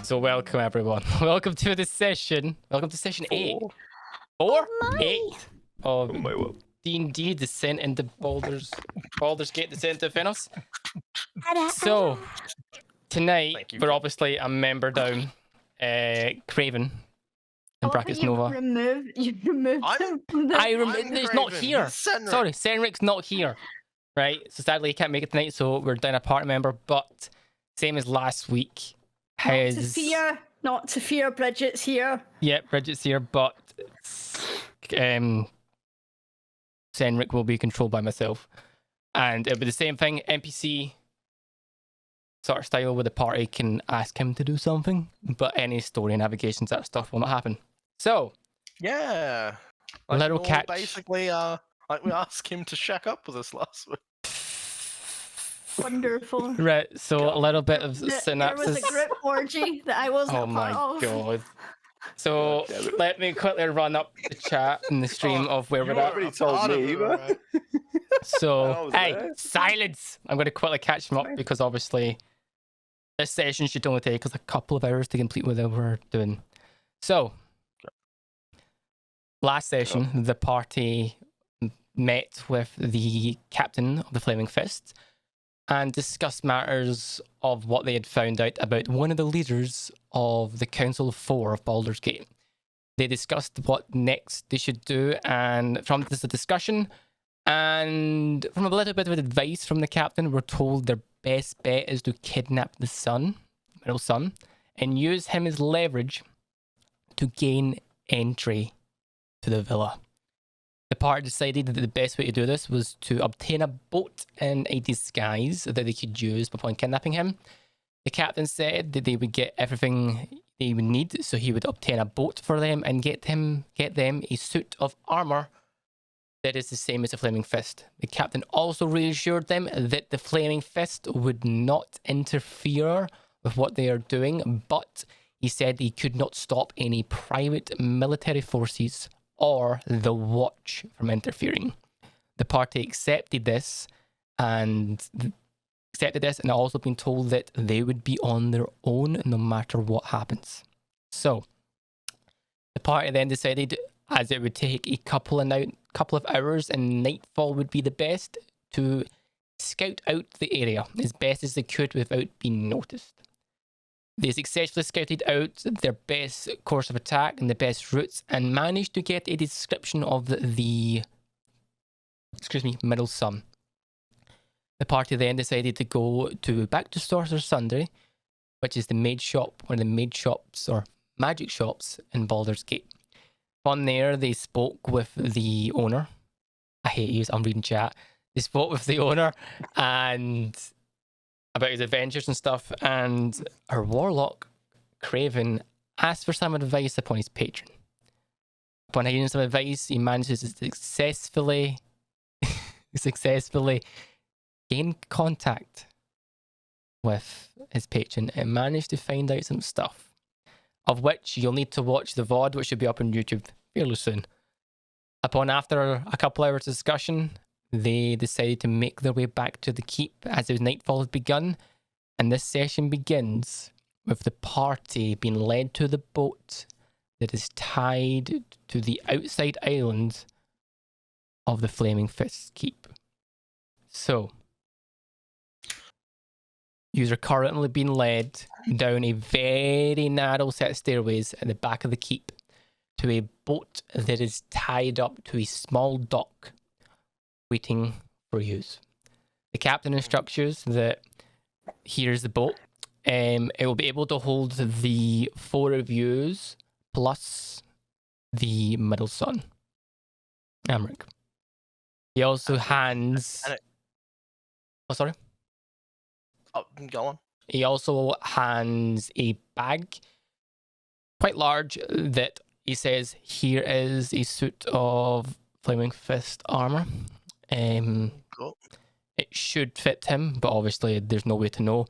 So welcome everyone. Welcome to the session. Welcome to session 8. 8 of D&D Descent into Baldur's Gate Descent to Avernus. So tonight we're obviously a member down, Kraken. In brackets Nova. You removed him. He's not here. Sorry, Senric's not here. Right, so sadly he can't make it tonight, so we're down a party member, but same as last week. Not to fear, Bridget's here. Yeah, Bridget's here, but Senric will be controlled by myself. And it'll be the same thing, NPC sort of style where the party can ask him to do something, but any story navigations, that stuff will not happen. So, yeah. Like little catch. Basically, like we asked him to shack up with us last week. Wonderful. Right, so a little bit of synopsis. There was a group orgy that I wasn't a part of. Oh my god. So let me quickly run up the chat and the stream of where we're at. Already told me, right? So, hey, silence! I'm going to quickly catch them up because obviously this session should only take us a couple of hours to complete what we're doing. So, last session, the party met with the captain of the Flaming Fist and discussed matters of what they had found out about one of the leaders of the Council of Four of Baldur's Gate. They discussed what next they should do, and from this discussion, and from a little bit of advice from the captain, we're told their best bet is to kidnap the middle son, and use him as leverage to gain entry to the villa. The party decided that the best way to do this was to obtain a boat and a disguise that they could use upon kidnapping him. The captain said that they would get everything they would need, so he would obtain a boat for them and get them a suit of armor that is the same as the Flaming Fist. The captain also reassured them that the Flaming Fist would not interfere with what they are doing, but he said he could not stop any private military forces or the Watch from interfering. The party accepted this and also been told that they would be on their own no matter what happens. So, the party then decided, as it would take a couple of hours and nightfall would be the best, to scout out the area as best as they could without being noticed. They successfully scouted out their best course of attack and the best routes and managed to get a description of the middle son. The party then decided to go back to Sorcerer's Sundry, which is the maid shop, one of the maid shops or magic shops in Baldur's Gate. On there, they spoke with the owner. I hate you, I'm reading chat. They spoke with the owner and about his adventures and stuff, and our warlock, Kraken, asked for some advice upon his patron. Upon hearing some advice, he manages to successfully gain contact with his patron and managed to find out some stuff, of which you'll need to watch the VOD, which should be up on YouTube fairly soon. After a couple hours discussion, they decided to make their way back to the keep as the nightfall had begun, and this session begins with the party being led to the boat that is tied to the outside island of the Flaming Fist keep. So, you are currently being led down a very narrow set of stairways at the back of the keep to a boat that is tied up to a small dock waiting for use. The captain instructs you that here's the boat. It will be able to hold the 4 of yous plus the middle son, Amric. He also hands. Oh, sorry. Oh, go on. He also hands a bag, quite large, that he says, here is a suit of Flaming Fist armor. Cool. It should fit him, but obviously there's no way to know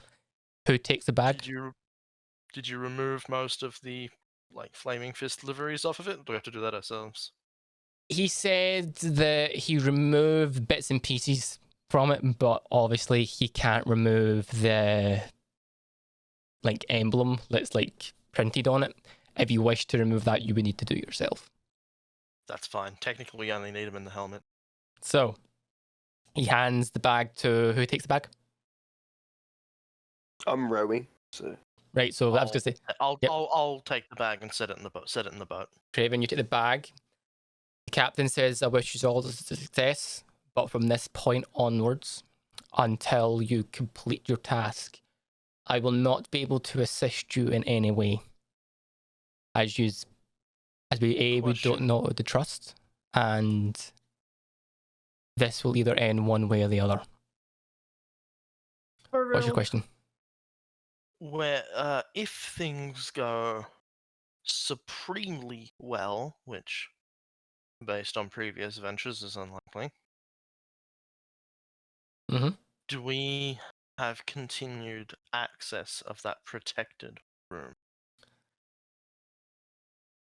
who takes the bag. Did you remove most of the Flaming Fist liveries off of it? Or do we have to do that ourselves? He said that he removed bits and pieces from it, but obviously he can't remove the like emblem that's like printed on it. If you wish to remove that, you would need to do it yourself. That's fine. Technically, we only need him in the helmet. So he hands the bag to who takes the bag? I'm rowing, so Right, so I was gonna say, I'll yep. I'll take the bag and set it in the boat. Set it in the boat. Craven, you take the bag. The captain says, I wish you all the success, but from this point onwards, until you complete your task, I will not be able to assist you in any way. As we don't Question. know the trust, and this will either end one way or the other. What's your question? Where if things go supremely well, which based on previous adventures is unlikely, do we have continued access of that protected room?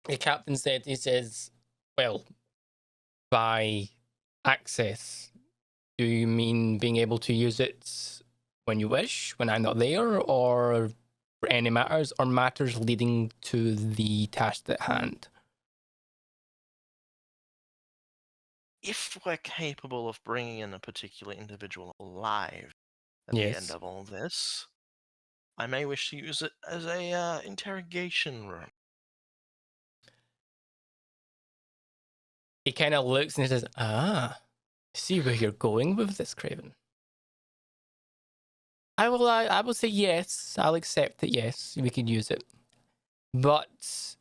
The captain said, he says, well, by access, do you mean being able to use it when you wish, when I'm not there, or for any matters, or matters leading to the task at hand? If we're capable of bringing in a particular individual alive at the end of all this, I may wish to use it as a interrogation room. He kind of looks and he says, see where you're going with this, Craven. I will say yes. I'll accept that, yes, we can use it. But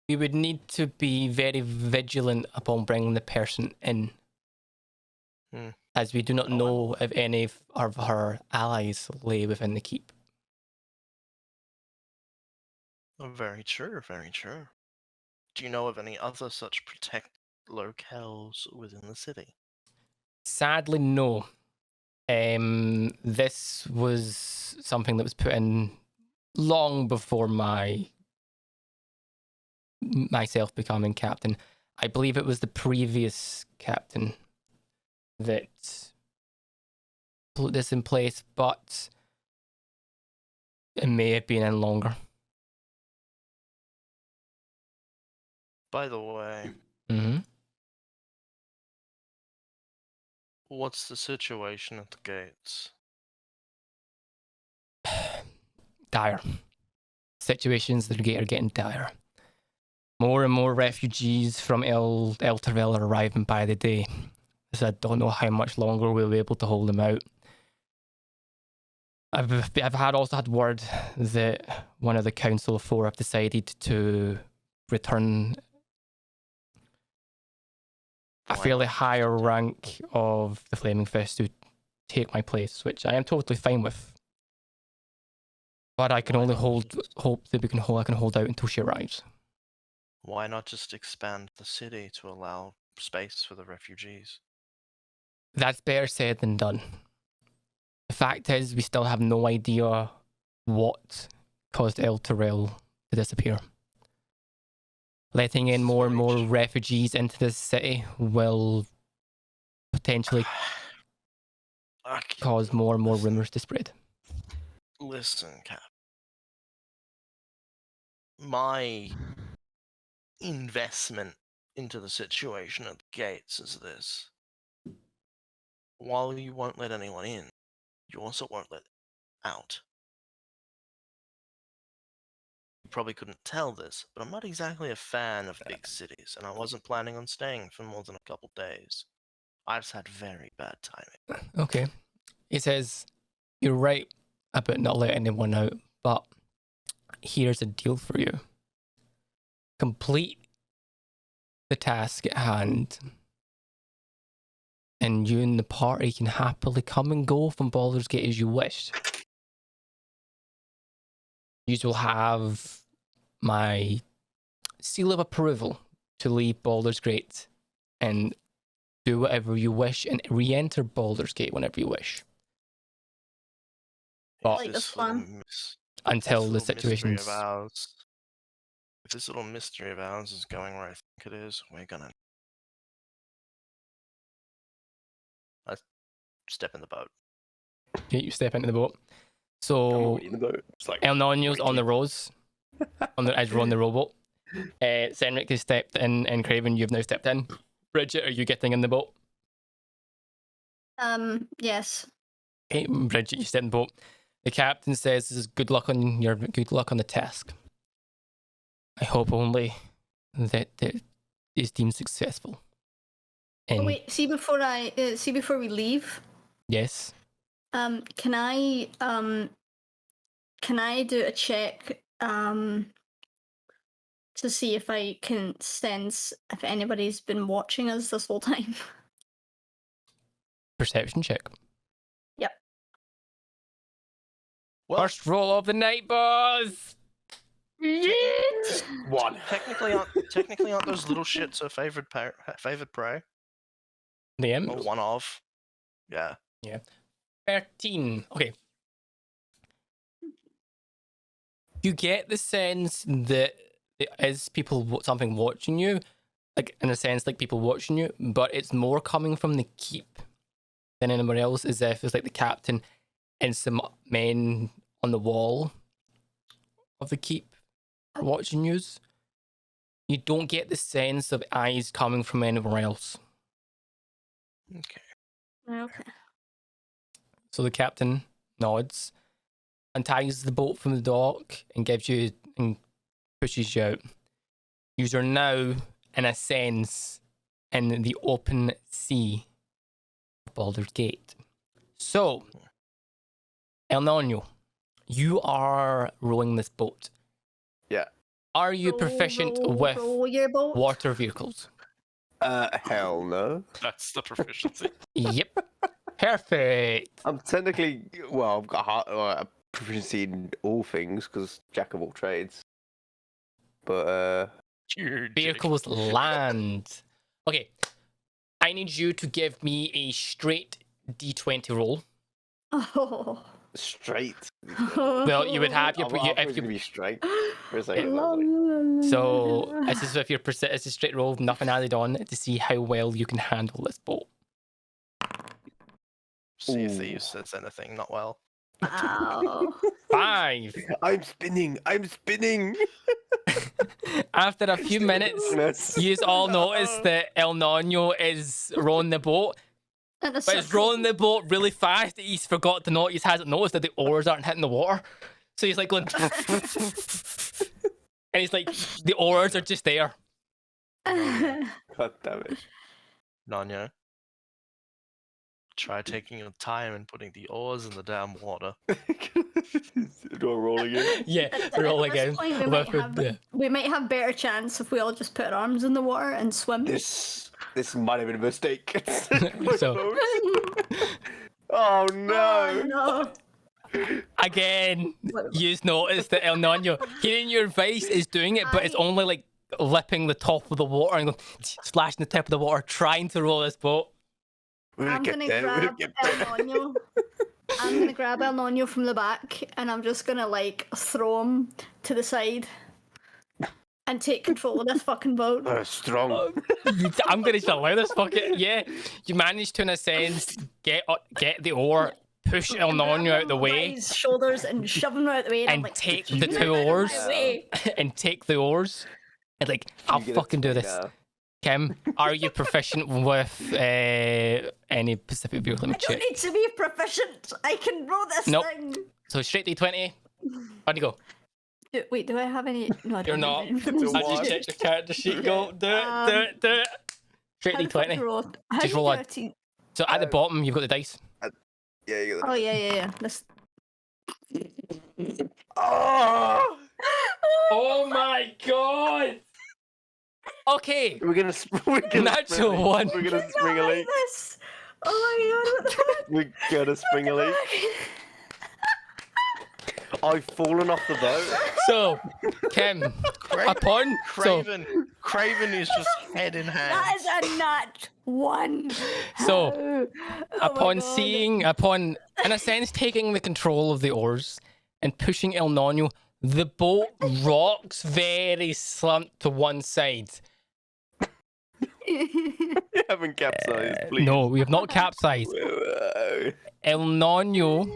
we would need to be very vigilant upon bringing the person in. As we do not know if any of her allies lay within the keep. Very true, very true. Do you know of any other such protected locales within the city? Sadly, no. This was something that was put in long before myself becoming captain. I believe it was the previous captain that put this in place, but it may have been in longer. By the way, what's the situation at the gates? Dire. Situations at the gate are getting dire. More and more refugees from El Tervel are arriving by the day. So I don't know how much longer we'll be able to hold them out. I've also had word that one of the Council of Four have decided to return a fairly higher rank of the Flaming Fist to take my place, which I am totally fine with. But I can only hope that I can hold out until she arrives. Why not just expand the city to allow space for the refugees? That's better said than done. The fact is, we still have no idea what caused El Terrell to disappear. Letting in more and more refugees into this city will potentially cause more and more rumors to spread. Listen, Cap. My investment into the situation at the gates is this. While you won't let anyone in, you also won't let out. You probably couldn't tell this, but I'm not exactly a fan of big cities, and I wasn't planning on staying for more than a couple days. I've just had very bad timing. Okay. He says, you're right about not letting anyone out, but here's a deal for you. Complete the task at hand, and you and the party can happily come and go from Baldur's Gate as you wish. You will have my seal of approval to leave Baldur's Gate and do whatever you wish and re-enter Baldur's Gate whenever you wish. But like this one. Until the situation's... If this little mystery of ours is going where I think it is, we're gonna... I step in the boat. Okay, you step into the boat. So already in the boat. It's like, El Nino's on the rows, as we're on the rowboat. Senric has stepped in, and Craven, you've now stepped in. Bridget, are you getting in the boat? Yes. Okay, Bridget, you step in the boat. The captain says, "This is good luck on the task. I hope only that it is deemed successful." And Oh, wait, see before we leave, yes, can I do a check to see if I can sense if anybody's been watching us this whole time? perception check. Yep. Well, First roll of the night, boss. one. technically aren't those little shits her favorite prey? The Or imps. one of. Yeah. 13. Okay. You get the sense that there is something watching you, like in a sense, like people watching you, but it's more coming from the keep than anywhere else. As if it's like the captain and some men on the wall of the keep are watching you. You don't get the sense of eyes coming from anywhere else. Okay. Okay. So the captain nods, unties the boat from the dock, and pushes you out. You are now, in a sense, in the open sea of Baldur's Gate. So, El Nino, you are rowing this boat. Yeah. Are you proficient with roll your boat? water vehicles? Hell no. That's the proficiency. Yep. Perfect. I'm technically, well, I've got a proficiency in all things because jack of all trades. But Vehicles land. Okay. I need you to give me a straight D20 roll. Oh. straight. Well, you would have your I thought it if was you gonna be straight for a second. I was like, so this is if it's a straight roll, nothing added on to see how well you can handle this boat. See if Ooh. Thieves says anything not well. Wow. 5. I'm spinning. After a few minutes, you all notice that El Nino is rowing the boat, And a but he's circle. rowing the boat really fast. He's forgot to notice, he hasn't noticed that the oars aren't hitting the water. So he's like going, and he's like, the oars are just there. God damn it. Nanya, try taking your time and putting the oars in the damn water. Do I roll again? Yeah, At roll this again. point, Yeah. we might have better chance if we all just put our arms in the water and swim. This might have been a mistake. So- Oh Oh, no! no. Again, you notice that El Nino, hearing your advice, is doing it, but it's only like lipping the top of the water and going, splashing the tip of the water, trying to roll this boat. I'm gonna grab El Nino. I'm gonna grab El Nino from the back, and I'm just gonna like throw him to the side and take control of this fucking boat. Strong. I'm gonna just allow this fucking You managed to, in a sense, get the oar, push El Nino out the By way, his shoulders and shove him out the way, and I'm and like, take "Get the him two out of my oars, way." and take the oars, and like, I'll fucking do this. Kim, are you proficient with any Pacific vehicle? Let me I don't check. need to be proficient. I can roll this Nope. thing. So straight D20. How'd you go? Wait, do I have any? No, I don't You're have not. any. I just checked the character sheet. Go, do it. Straight How the fuck do D20. you roll? How Just do you roll do a- a T- So at the bottom, you've got the dice. Yeah, you got Oh yeah. This. Oh! Oh my god! Okay, We're gonna Natural spring a leak. one. We're gonna spring a Not like leak. this. Oh my god! What the fuck? We're gonna spring a leak. I've fallen off the boat. so Kim, upon Craven is just head in hand. That is a nut one. So, Oh my upon God. in a sense, taking the control of the oars and pushing El Nino, the boat rocks very slumped to one side. You haven't capsized, please. No, we have not capsized. El Nonio,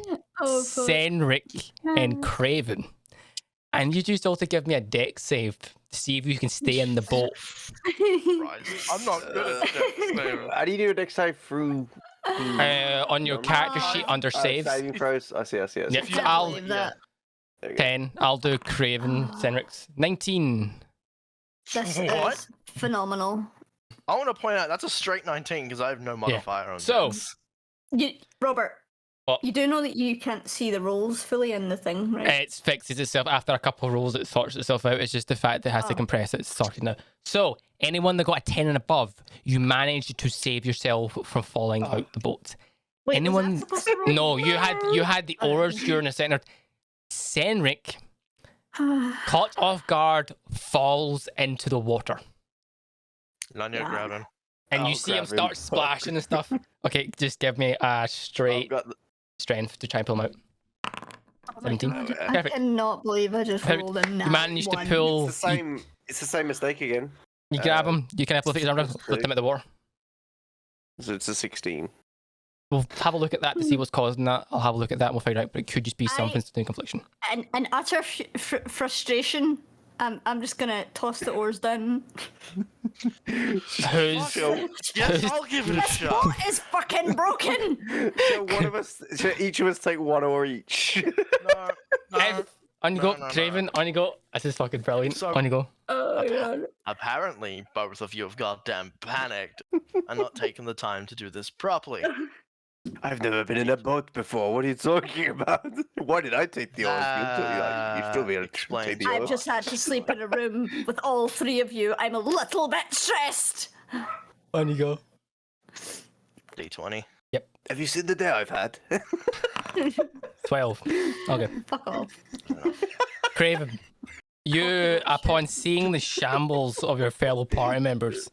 Oh, fuck. Senric, and Craven. I need you all to give me a deck save to see if you can stay in the boat. Christ, I'm not good at deck How do you do a deck save through? On your character sheet under saves. Saving throws. I see. Yep, If you- I'll believe that. There we go. 10. I'll do Craven, Senrix. 19. This What? is phenomenal. I want to point out that's a straight 19 because I have no modifier on So- decks. Robert, What? you do know that you can't see the rolls fully in the thing, right? It fixes itself after a couple of rolls. It sorts itself out. It's just the fact that it has to Oh. compress it. It's sorted now. So anyone that got a 10 and above, you managed to save yourself from falling out the boat. Wait, was anyone- that supposed to roll? No, you had the oars during the center. Senric, caught off guard, falls into the water, None yet Yeah. grabbing. and I'll you see him grab him. start splashing and stuff. Okay, just give me a I've straight got the... strength to try and pull him out. Oh my 17. God, I Perfect. cannot believe I just Perfect. rolled a nat You managed to one. pull. It's the same. It's the same mistake again. You grab him. You can lift his arm, that's lift him at the water. So it's a 16. We'll have a look at that to see what's causing that. I'll have a look at that and we'll find out. But it could just be something to do with confliction. And utter frustration. I'm just gonna toss the oars down. Who's So, Yes, I'll give it a This shot. boat is fucking broken. so one of us, so each of us take one or each. No, on you No, go, no, no. Craven, on you go. This is fucking brilliant. So- On you go. Oh God. Apparently, both of you have goddamn panicked and not taken the time to do this properly. I've never been in a boat before. What are you talking about? Why did I take the oars? You still be able to Explain. take the I've oars. just had to sleep in a room with all three of you. I'm a little bit stressed. On you go. D20. Have you seen the day I've had? 12. Okay. Fuck off. Craven, you, upon seeing the shambles of your fellow party members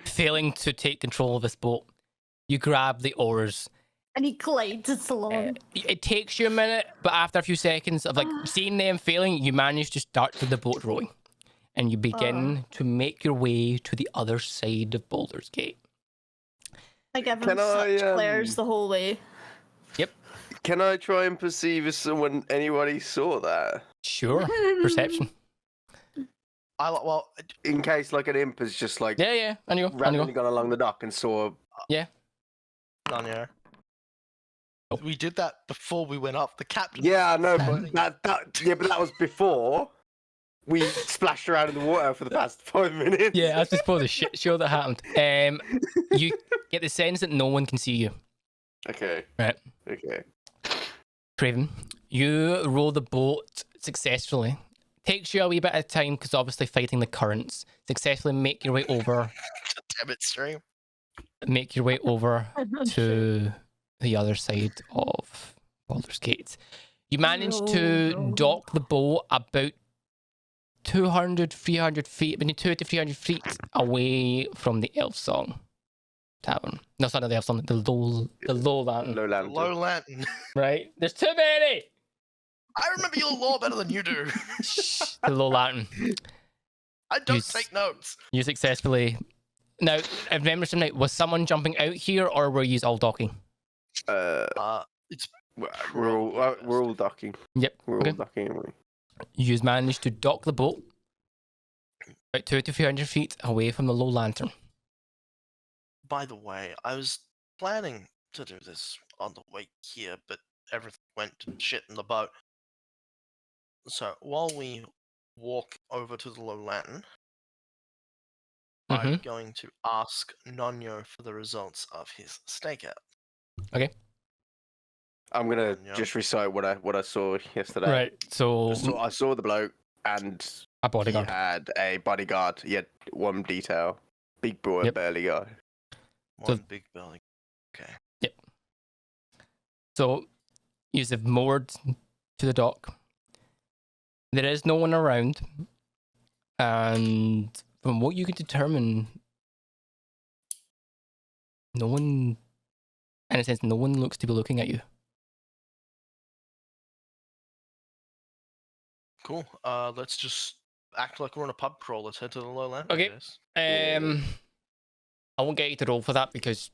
failing to take control of this boat, you grab the oars. And he glides along. It takes you a minute, but after a few seconds of like seeing them failing, you manage to start the boat rowing. And you begin to make your way to the other side of Baldur's Gate. I give him Can I, such glares the whole way. Can I try and perceive if anybody saw that? Sure. Perception. Well, In case like an imp has just like Yeah. On you go. On you randomly go. gone along the dock and saw. Nanya. Oh. We did that before we went up. The captain. Yeah, I know, Funny. but but that was before we splashed around in the water for the past 5 minutes. Yeah, that's just for the shit show that happened. You get the sense that no one can see you. Okay. Right. Okay. Craven, you row the boat successfully. Takes you a wee bit of time because obviously fighting the currents. Successfully make your way over. Damn it, stream. Make your way over to the other side of Baldur's Gate. You manage to dock the boat about 200, 300 feet, between 200 to 300 feet away from the Elf Song Tavern. No, sorry, not the Elf Song, the Low Lantern. Low lantern. Low lantern. Right? There's too many! I remember your law better than you do. Shh, the Low Lantern. I don't You take notes. You successfully. Now, I remember some night, was someone jumping out here or were you all docking? It's We're all docking. Yep. We're Okay. all docking, aren't we? You managed to dock the boat about 200 to 300 feet away from the Low Lantern. By the way, I was planning to do this on the way here, but everything went to shit in the boat. So while we walk over to the Low Lantern, I'm going to ask Nonyo for the results of his stakeout. I'm gonna Yeah. just recite what I saw yesterday. Right. So, I saw the bloke and a he bodyguard. had a bodyguard. He had one detail. Big boy, Yep. burly guy. One big belly. Okay. So, you have moored to the dock. There is no one around. And from what you can determine, no one, in a sense, no one looks to be looking at you. Cool. Let's just act like we're on a pub crawl. Let's head to the Low Lantern. I Okay. guess. Um, I won't get you to roll for that because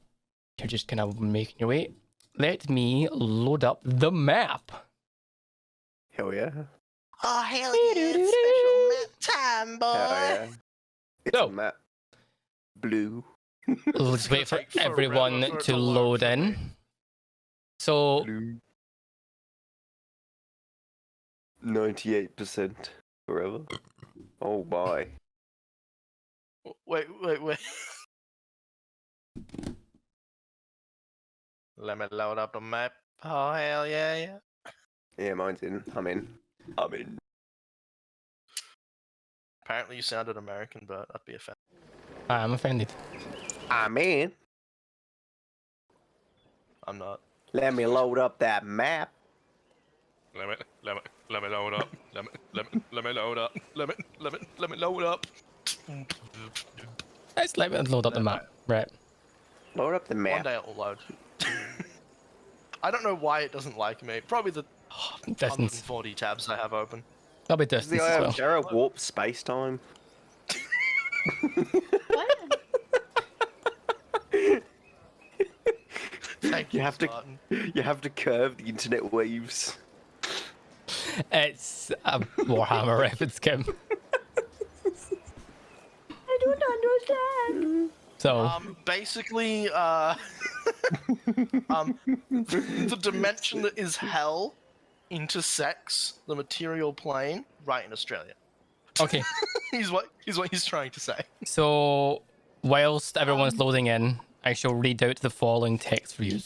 you're just kind of making your way. Let me load up the map. Hell yeah. Oh, hell yeah. It's special map time, boy. Hell yeah. It's So- a map. Blue. Let's wait for Take forever everyone for it to to load load for in. me. So, Blue. 98% forever. Oh my. Wait. Let me load up the map. Oh, hell yeah. Yeah, mine's in. I'm in. Apparently you sounded American, but I'd be offended. I'm offended. I'm in. I'm not. Let me load up that map. Let me load up. Let me load up. Let me load up. Let's let me load up the map. Right. Load up the One map. day it'll load. I don't know why it doesn't like me. Probably the Distance. 140 tabs I have open. That'll be Is distance the as well. Jared warp space time? What? Thank You have to- Spartan. You have to curve the internet waves. It's a Warhammer reference, Kim. I don't understand. So, Basically, the dimension that is hell intersects the material plane right in Australia. okay. Is what he's trying to say. So, whilst everyone's loading in, I shall read out the following text for you.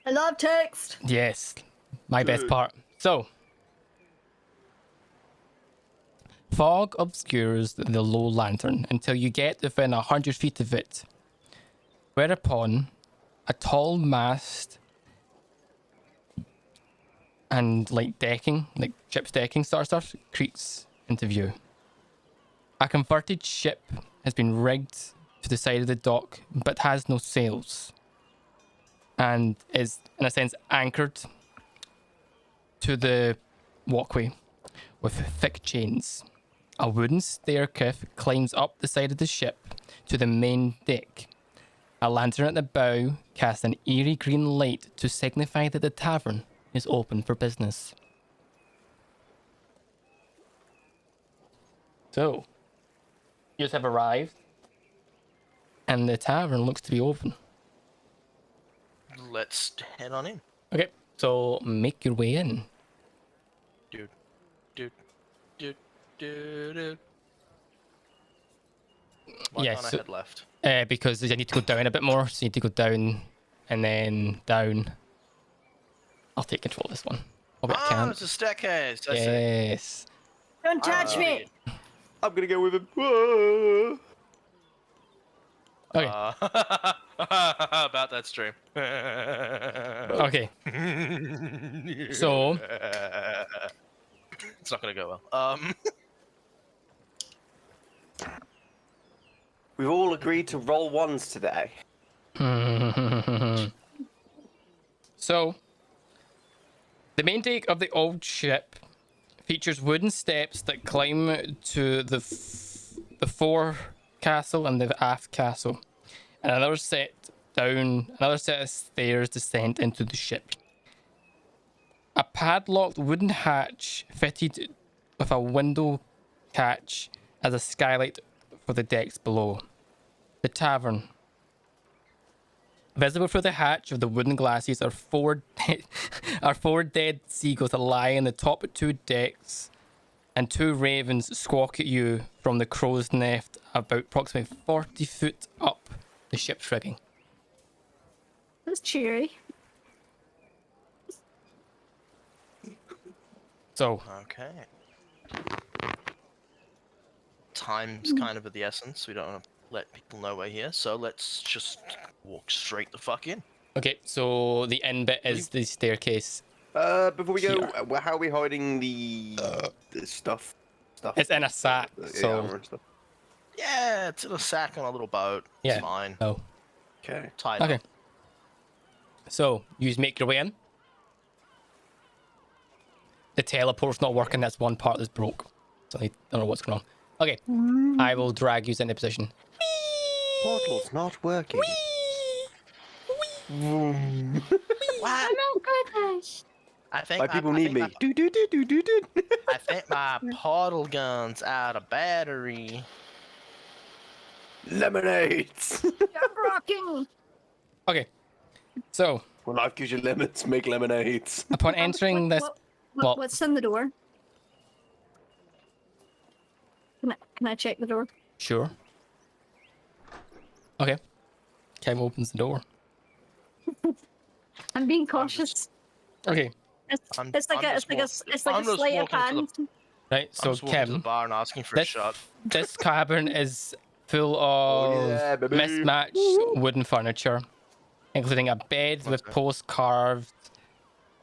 I love text. Yes, my best part. So, fog obscures the low lantern until you get within 100 feet of it, whereupon a tall mast and decking, like ship's decking stuff, creaks into view. A converted ship has been rigged to the side of the dock but has no sails and is, in a sense, anchored to the walkway with thick chains. A wooden staircase climbs up the side of the ship to the main deck. A lantern at the bow casts an eerie green light to signify that the tavern is open for business. So, you have arrived, and the tavern looks to be open. Let's head on in. Okay, so make your way in. Dude. Why Yeah, can't so- I head left? Because you need to go down a bit more, so you need to go down and then down. I'll take control of this one. Oh, wait, I Oh, can't. it's a staircase. I see. Yes. Don't touch me. I'm gonna go with him. Whoa. Okay. About that stream. Okay. So, It's not gonna go well. We've all agreed to roll ones today. so the main deck of the old ship features wooden steps that climb to the fore castle and the aft castle, and another set of stairs descend into the ship. A padlocked wooden hatch fitted with a window catch as a skylight for the decks below. The tavern. Visible through the hatch of the wooden glasses are four dead seagulls that lie in the top two decks, and two ravens squawk at you from the crow's nest about approximately 40 foot up the ship's rigging. That's cheery. So, Okay. Time's kind of of the essence. We don't want to let people know we're here, so let's just walk straight the fuck in. okay, so the end bit is the staircase. Before we go, Here. how are we hiding the stuff? It's in a sack, The so armor and stuff. Yeah, it's in a sack on a little boat. Yeah. It's fine. no. Okay. Tied Okay. up. So, you make your way in. The teleport's not working, that's one part that's broke. So I don't know what's going on. Okay, I will drag you into position. portal's not working. What? Oh goodness. I think My people need me. Do. I think my portal gun's out of battery. Lemonades. You're rocking. Okay, so When life gives you lemons, make lemonades. upon entering this, well, What's in the door? Can I check the door? sure. Okay, Kev opens the door. I'm being cautious. Okay, It's like a I'm just sleight of walking to the- hand. right. I'm So just walking to the Kev, bar and asking for a this shot. this cavern is full of yeah, baby. mismatched wooden furniture, including a bed with Okay. posts carved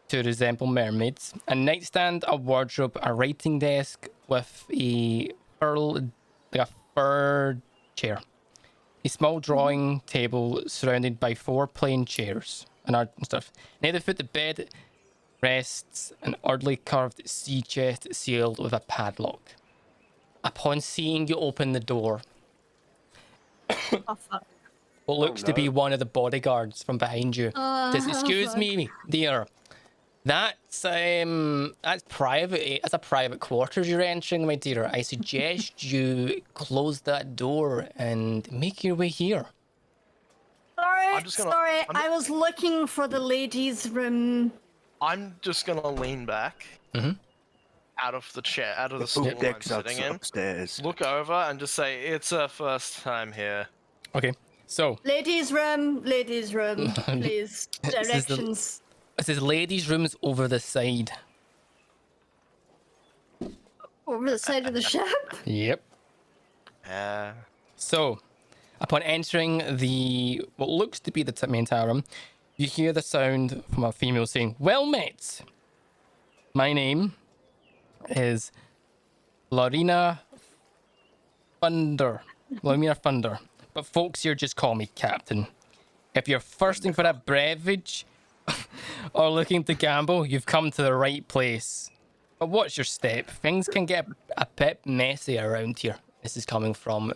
to resemble mermaids, a nightstand, a wardrobe, a writing desk with a fur chair, a small drawing table surrounded by 4 plain chairs and art and stuff. Near the foot of the bed rests an oddly carved sea chest sealed with a padlock. Upon seeing you open the door, Oh fuck. what looks to be no. one of the bodyguards from behind you says, "Excuse me, dear. That's private. That's a private quarters you're entering, my dear. I suggest you close that door and make your way here." I'm just gonna- Sorry. I'm- I was looking for the ladies' room. I'm just gonna lean back Mhm. out of the chair, out of the The stool poop I'm deck's sitting in, upstairs. look over and just say, "It's our first time here." Okay, so Ladies' room, please. This is the- Directions. it says ladies' rooms over the side. Over the side of the ship. Yep. So, upon entering the what looks to be the main tower room, you hear the sound from a female saying, "Well met. My name is Lorena Thunder. But folks here just call me Captain. If you're thirsting for a beverage or looking to gamble, you've come to the right place. But watch your step. Things can get a bit messy around here." This is coming from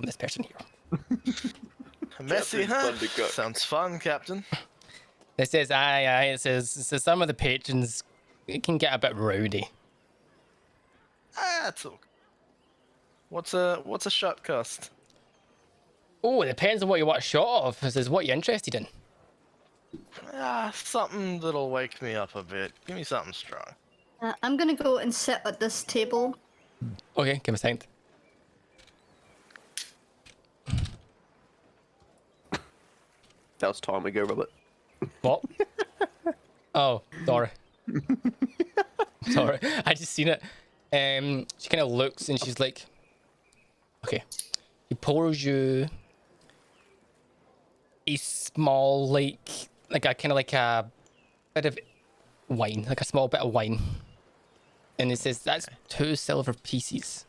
this person here. Messy, huh? Captain's fun to cook. Sounds fun, Captain. It says, aye. It says some of the patrons, it can get a bit rowdy. That's okay. What's a shot cost? Oh, it depends on what you want a shot of. It says, what you're interested in. Something that'll wake me up a bit. Give me something strong. I'm gonna go and sit at this table. Okay, give me a second. That was time ago, Robert. What? Oh, sorry. Sorry, I just seen it. She kind of looks and she's like, okay. He pours you a small, like a kind of like a bit of wine, like a small bit of wine. And it says, that's 2 silver pieces.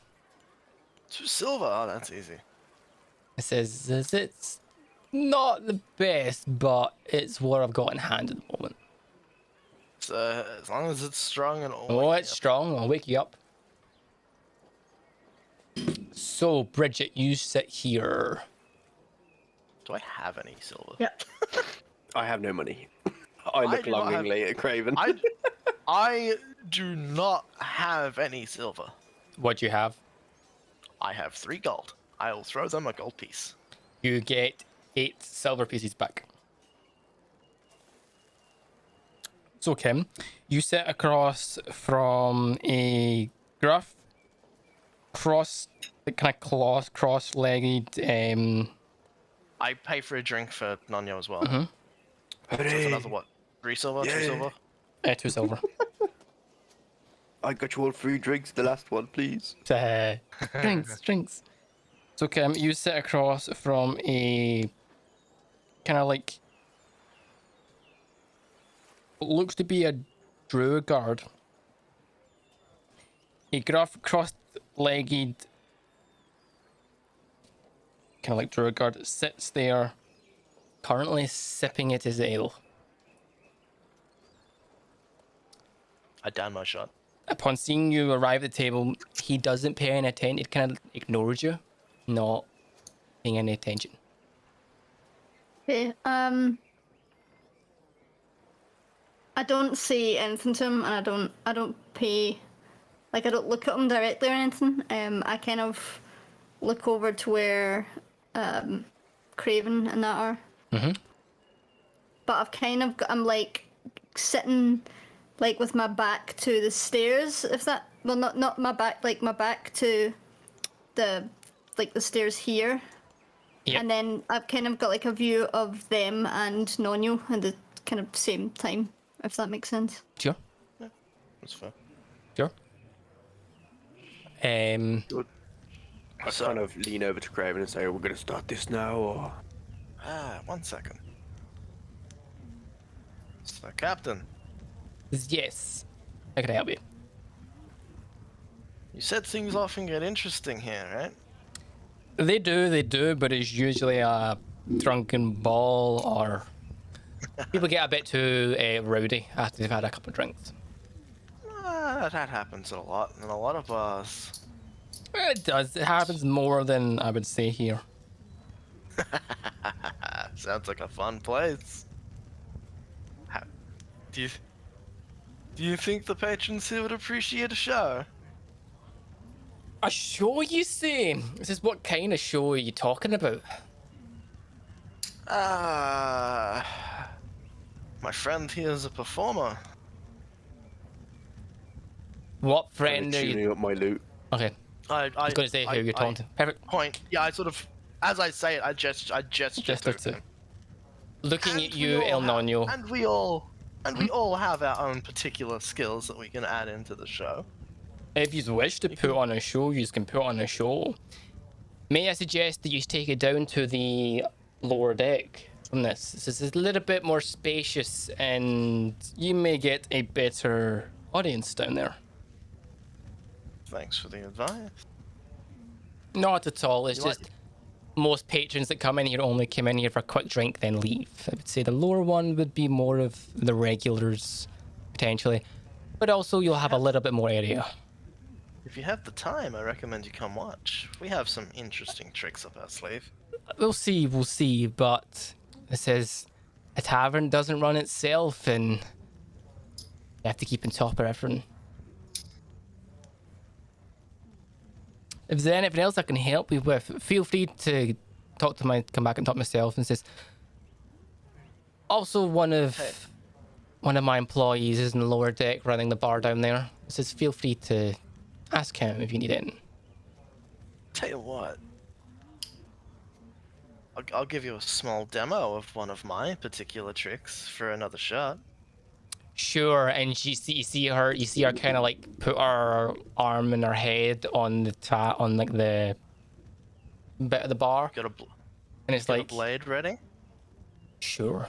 2 silver. Oh, that's easy. It says, it's not the best, but it's what I've got in hand at the moment. So, as long as it's strong and all. Oh, it's strong. I'll wake you up. So, Bridget, you sit here. Do I have any silver? Yep. I have no money. I look do not have- longingly at Craven. I do not have any silver. What do you have? I have 3 gold. I'll throw them a gold piece. You get 8 silver pieces back. So, Kim, you sit across from a gruff, cross-legged, I pay for a drink for Nonyo as well. Mhm. So it's another what? 3 silver? 2 Yeah. silver? 2 silver. I got you all free drinks, the last one, please. Drinks. So, Kim, you sit across from a kind of like what looks to be a druid guard. A gruff, cross-legged, kind of like druid guard sits there, currently sipping at his ale. I down my shot. Upon seeing you arrive at the table, he doesn't pay any attention. He kind of ignores you, not paying any attention. Okay. I don't say anything to him, and I don't pay, like I don't look at him directly or anything. I kind of look over to where Craven and that are. Mm-hmm. But I'm like sitting like with my back to the stairs, if that, well, not my back, like my back to the stairs here. Yep. And then I've kind of got like a view of them and Nonyo at the kind of same time, if that makes sense. Sure. Yeah, that's fair. Sure. I So- kind of lean over to Craven and say, "We're going to start this now," or 1 second. So, Captain, Yes. How can I help you? you said things often get interesting here, right? They do, but it's usually a drunken ball or people get a bit too rowdy after they've had a couple of drinks. That happens a lot in a lot of bars. It does. It happens more than I would say here. Sounds like a fun place. Do you think the patrons here would appreciate a show? A show, you say? This is what kind of show are you talking about? My friend here is a performer. What kind friend of are you? tuning up my loot. Okay, I was going to say who you're talking to. Perfect. Point. Yeah, I sort of, as I say it, I gesture Gesture to to. him. Looking And at we you, all El have- Nonyo. And we all have our own particular skills that we can add into the show. If you wish to put on a show, you can put on a show. May I suggest that you take it down to the lower deck from this? This is a little bit more spacious and you may get a better audience down there. Thanks for the advice. Not at all, it's You like- just most patrons that come in here only come in here for a quick drink then leave. I would say the lower one would be more of the regulars, potentially. But also you'll have a little bit more area. If you have the time, I recommend you come watch. We have some interesting tricks up our sleeve. We'll see, but it says a tavern doesn't run itself and you have to keep on top of everything. If there's anything else I can help you with, feel free to come back and talk to myself. And says also one of my employees is in the lower deck running the bar down there. It says feel free to ask him if you need it. Tell you what, I'll give you a small demo of one of my particular tricks for another shot. Sure, and you see her kind of like put her arm and her head on on like the bit of the bar, Got and it's a like, blade ready? sure.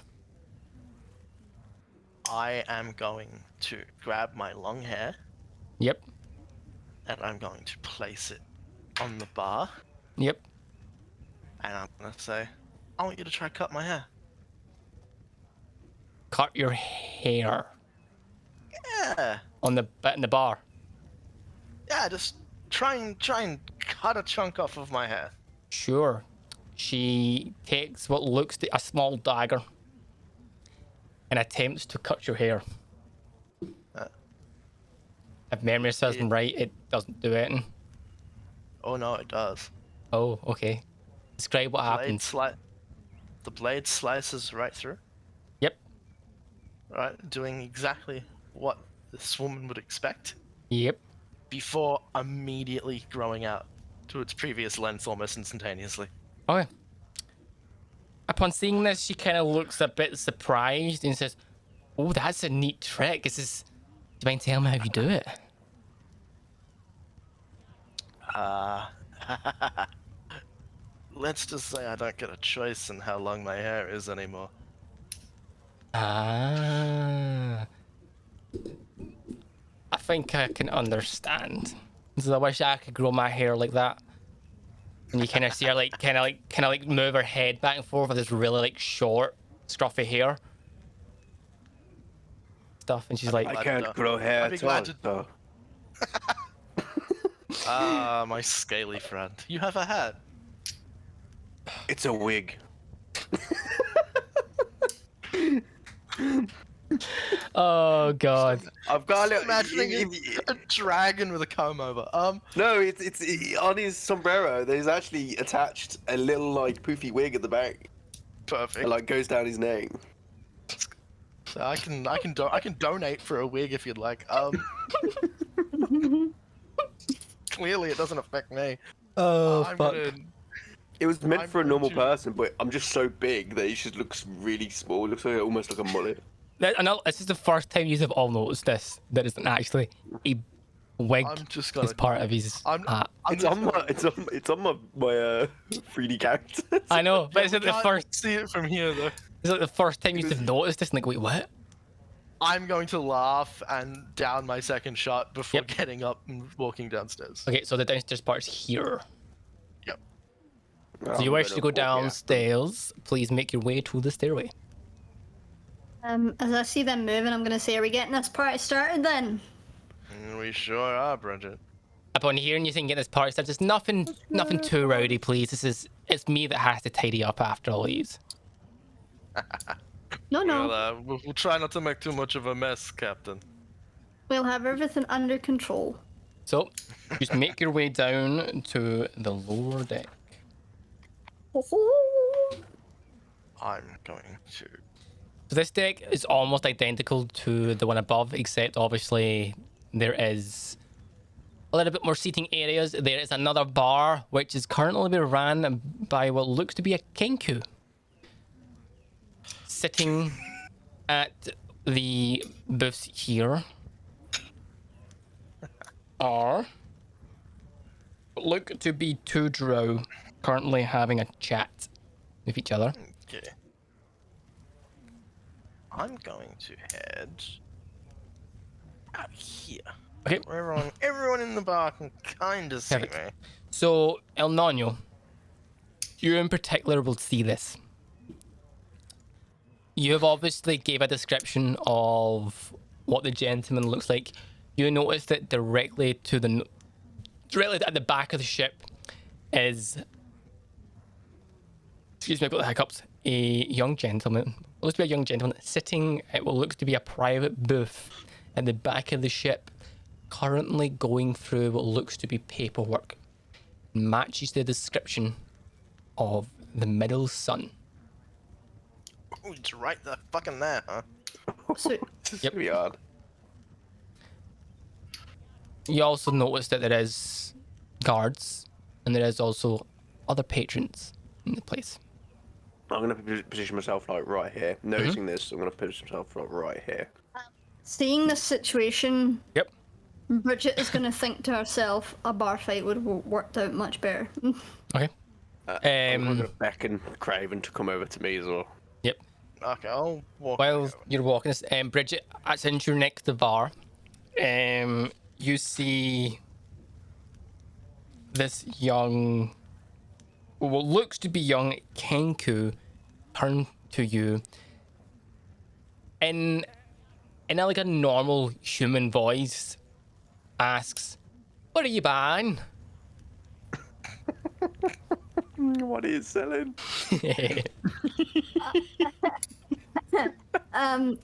I am going to grab my long hair Yep, and I'm going to place it on the bar yep. and I'm gonna say, I want you to try cut my hair. Cut your hair Yeah. on the bit in the bar. Yeah, just try and cut a chunk off of my hair. Sure. She takes what looks to a small dagger and attempts to cut your hair. Uh, If memory serves me right, it doesn't do anything. Oh no, it does. Oh, okay. Describe what happens. The blade slices right through. Yep, Right, doing exactly what this woman would expect yep. before immediately growing out to its previous length almost instantaneously. Okay. Upon seeing this, she kind of looks a bit surprised and says, "Oh, that's a neat trick. Do you mind telling me how you do it?" Let's just say I don't get a choice in how long my hair is anymore. Ah. I think I can understand. So I wish I could grow my hair like that. And you kind of see her kind of move her head back and forth with this really like short, scruffy hair stuff, and she's like, I can't grow hair I'd be at all. glad to- So. Ah, my scaly friend. You have a hat. It's a wig. Oh god. I've got a little. Imagining a dragon with a comb over. No, it's on his sombrero. There's actually attached a little like poofy wig at the back. Perfect. It like goes down his neck. So I can donate for a wig if you'd like. Clearly it doesn't affect me. Oh fuck. It was meant I'm for a normal going to- person, but I'm just so big that it just looks really small. It looks like almost like a mullet. I know this is the first time you have all noticed this. There isn't actually a wig I'm just gonna. as part of his hat. It's on my 3D character. I know, but it's We like the can't first. see it from here though. It's like the first time you have noticed this. And like, wait, what? I'm going to laugh and down my second shot before Yep. getting up and walking downstairs. Okay, so the downstairs part's here. Yep. So you wish to go downstairs? Please make your way to the stairway. As I see them moving, I'm gonna say, are we getting this party started then? We sure are, Bridget. Upon hearing you saying get this party started, just nothing too rowdy, please. It's me that has to tidy up after all these. No. We'll try not to make too much of a mess, Captain. We'll have everything under control. So, just make your way down to the lower deck. I'm going to. So this deck is almost identical to the one above, except obviously there is a little bit more seating areas. There is another bar, which is currently being ran by what looks to be a kenku. Sitting at the booths here are look to be two drow currently having a chat with each other. Okay. I'm going to head out here. Okay. Where everyone in the bar can kind of see Perfect. me. So, El Nano, you in particular will see this. You have obviously gave a description of what the gentleman looks like. You notice that directly at the back of the ship is, excuse me, I've got the hiccups, a young gentleman. It looks to be a young gentleman sitting at what looks to be a private booth at the back of the ship, currently going through what looks to be paperwork. Matches the description of the middle son. Oh, it's right there, fucking there, huh? So, This is Yep. really odd. You also notice that there is guards and there is also other patrons in the place. I'm gonna position myself like right here. Noticing this, I'm gonna position myself like right here. seeing this situation, Yep. Bridget is gonna think to herself, a bar fight would have worked out much better. Okay. I'm gonna beckon Craven to come over to me as well. Yep. Okay, I'll walk. While over. you're walking this, Bridget, since you're next to the bar, you see this young, what looks to be young Kenku turn to you in a, like a normal human voice, asks, "What are you buying?" What are you selling? I'm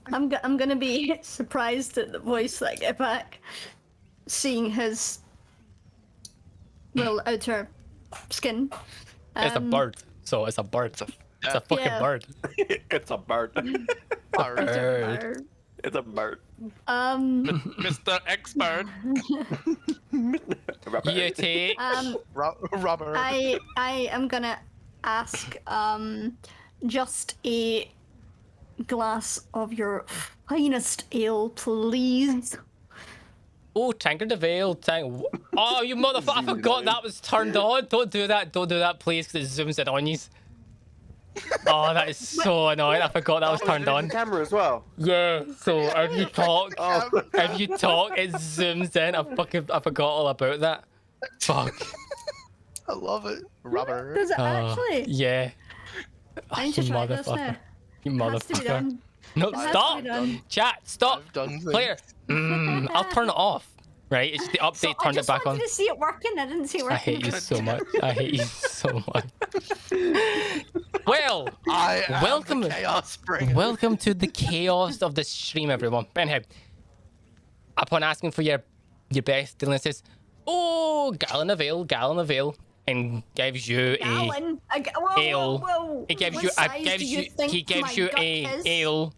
gonna be surprised at the voice that I get back, seeing his outer skin. It's a bird, so it's a bird. It's a fucking Yeah. bird. It's a bird. Bird. It's a bird. Mr. Expert. You take. Robert. I am gonna ask just a glass of your finest ale, please. Oh, Tankard of Ale. Oh, you motherfucker. I forgot that was turned on. Don't do that. Don't do that, please, because it zooms in on you. Oh, that is so annoying. I forgot that was turned The on. camera as well. Yeah, so if you talk, Oh. it zooms in. I forgot all about that. Fuck. I love it. Robert. Does it Oh, actually? yeah. I need You to try this now. motherfucker. You It has to be motherfucker. done. No, It has to stop. be done. Chat, stop. I've done things. Player. I'll turn it off. Right? It's the update I turned it just back on. wanted to see it working. I didn't see it working. I hate you so much. I hate you so much. Well, I am welcome, the chaos bringer. welcome to the chaos of the stream, everyone. But anyhow, upon asking for your best, Dylan says, "Oh, gallon of ale," and gives you Gallon? Whoa, ale. whoa. He gives What you size do you think he gives my you gut a is? ale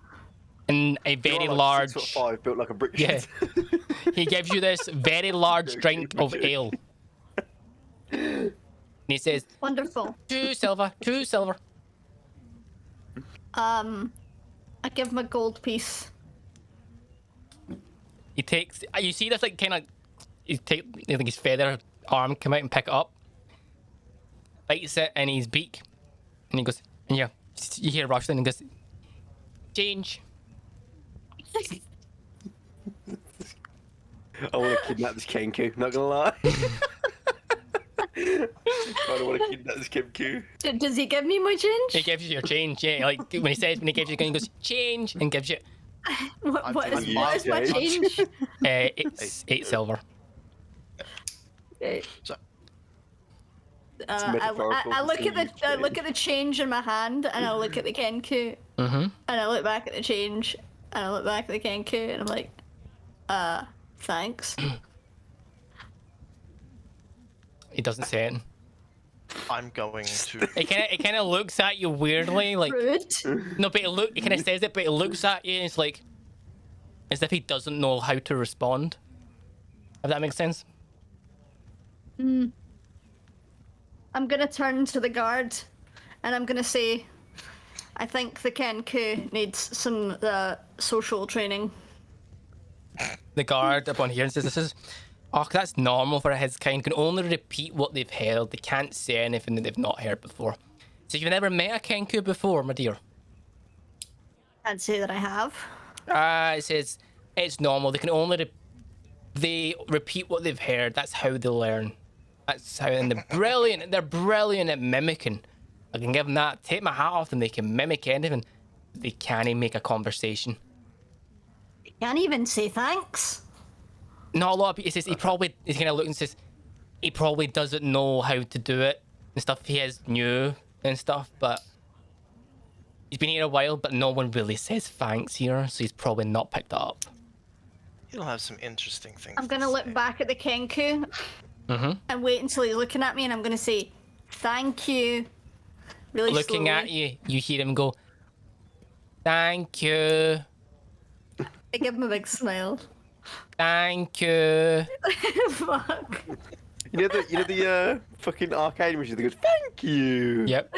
in a very You're large. 6'5", built like a brick Yeah. shit. He gives you this very large drink of ale. And he says, Wonderful. 2 silver, 2 silver. I give him a gold piece. He takes, you see this like kind of, I think his feather arm come out and pick it up. Bites it in his beak. And he goes, and you hear Rushland and goes, change. I want to kidnap this Kenku, not gonna lie. I don't want to kidnap this Kenku. Does he give me my change? He gives you your change, yeah. Like when he gives you, he goes, change, and gives you, What is taking my your change? it's 8 silver. So, I metaphorical look at for I look at the change in my hand, and I look at the Kenku, and I look back at the change, and I look back at the Kenku, and I'm like, thanks. He doesn't say it. I'm going to. It kind of looks at you weirdly, like Rude. no, but he kind of says it, but it looks at you and it's like as if he doesn't know how to respond. If that makes sense. I'm gonna turn to the guard, and I'm gonna say, I think the Kenku needs some social training. The guard upon hearing says, "This is, oh, that's normal for his kind. Can only repeat what they've heard. They can't say anything that they've not heard before. So you've never met a Kenku before, my dear." I'd say that I have. It says it's normal. They can only they repeat what they've heard. That's how they learn. That's how, and they're brilliant. They're brilliant at mimicking. I can give them that. Take my hat off them. They can mimic anything. They can't make a conversation. Can't even say thanks. Not a lot of people. He says he kind of looks and says he probably doesn't know how to do it and stuff. He is new and stuff, but he's been here a while. But no one really says thanks here, so he's probably not picked it up. He'll have some interesting things. I'm gonna look back at the Kenku and wait until he's looking at me, and I'm gonna say, thank you. Really Looking slowly. at you, you hear him go, "Thank you, I give him a big smile. thank you." Fuck. You know the fucking arcade machine that goes, "Thank you." Yep,